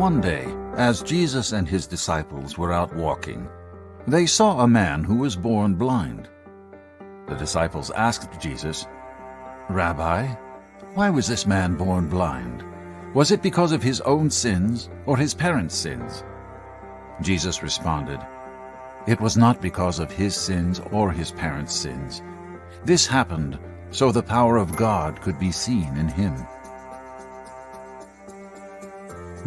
One day, as Jesus and his disciples were out walking, they saw a man who was born blind. The disciples asked Jesus, "Rabbi, why was this man born blind? Was it because of his own sins or his parents' sins?" Jesus responded, "It was not because of his sins or his parents' sins. This happened so the power of God could be seen in him."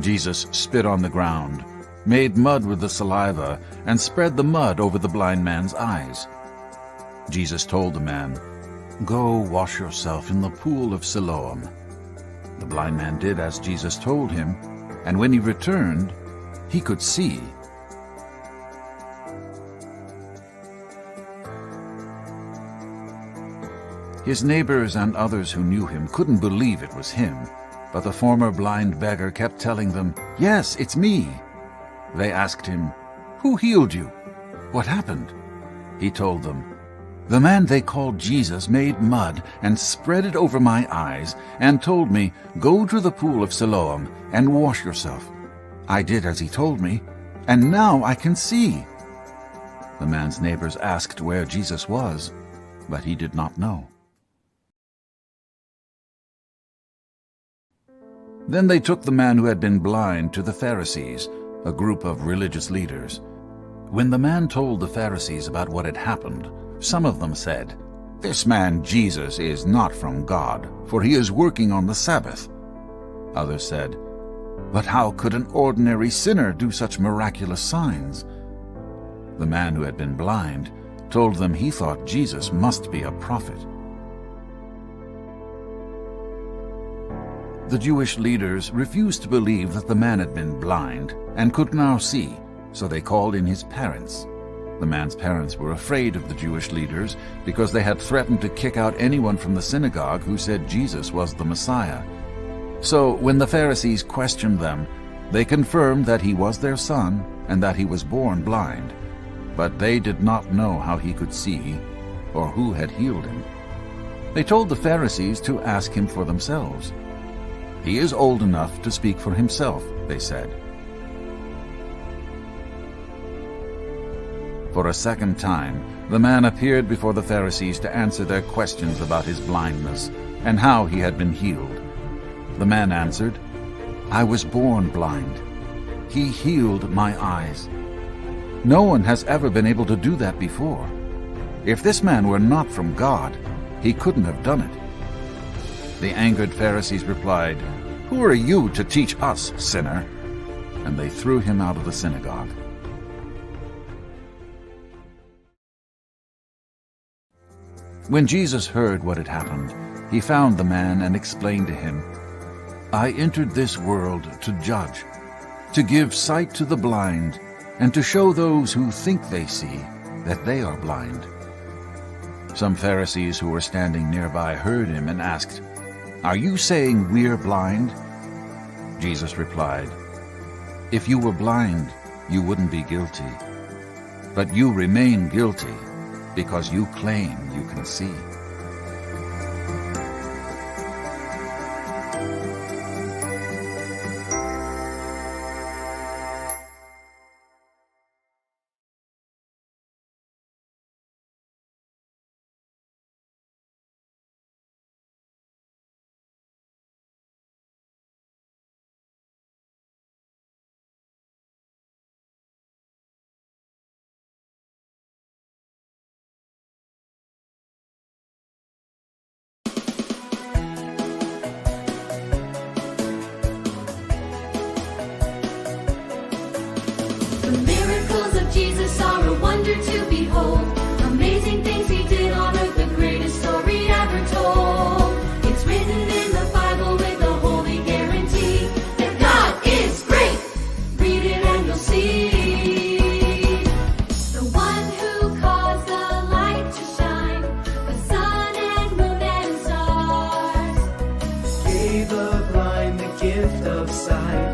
Jesus spit on the ground, made mud with the saliva, and spread the mud over the blind man's eyes. Jesus told the man, "Go wash yourself in the pool of Siloam." The blind man did as Jesus told him, and when he returned, he could see. His neighbors and others who knew him couldn't believe it was him, but the former blind beggar kept telling them, "Yes, it's me." They asked him, "Who healed you? What happened?" He told them, "The man they called Jesus made mud and spread it over my eyes and told me, 'Go to the pool of Siloam and wash yourself.' I did as he told me, and now I can see." The man's neighbors asked where Jesus was, but he did not know. Then they took the man who had been blind to the Pharisees, a group of religious leaders. When the man told the Pharisees about what had happened, some of them said, "This man Jesus is not from God, for he is working on the Sabbath." Others said, "But how could an ordinary sinner do such miraculous signs?" The man who had been blind told them he thought Jesus must be a prophet. The Jewish leaders refused to believe that the man had been blind and could now see, so they called in his parents. The man's parents were afraid of the Jewish leaders because they had threatened to kick out anyone from the synagogue who said Jesus was the Messiah. So when the Pharisees questioned them, they confirmed that he was their son and that he was born blind, but they did not know how he could see or who had healed him. They told the Pharisees to ask him for themselves. "He is old enough to speak for himself," they said. For a second time, the man appeared before the Pharisees to answer their questions about his blindness and how he had been healed. The man answered, "I was born blind. He healed my eyes. No one has ever been able to do that before. If this man were not from God, he couldn't have done it." The angered Pharisees replied, "Who are you to teach us, sinner?" And they threw him out of the synagogue. When Jesus heard what had happened, he found the man and explained to him, "I entered this world to judge, to give sight to the blind, and to show those who think they see that they are blind." Some Pharisees who were standing nearby heard him and asked, "Are you saying we're blind?" Jesus replied, "If you were blind, you wouldn't be guilty. But you remain guilty because you claim you can see." The miracles of Jesus are a wonder to behold. Amazing things he did on earth, the greatest story ever told. It's written in the Bible with a holy guarantee that God is great. Read it and you'll see. The one who caused the light to shine, the sun and moon and stars. Gave the blind the gift of sight.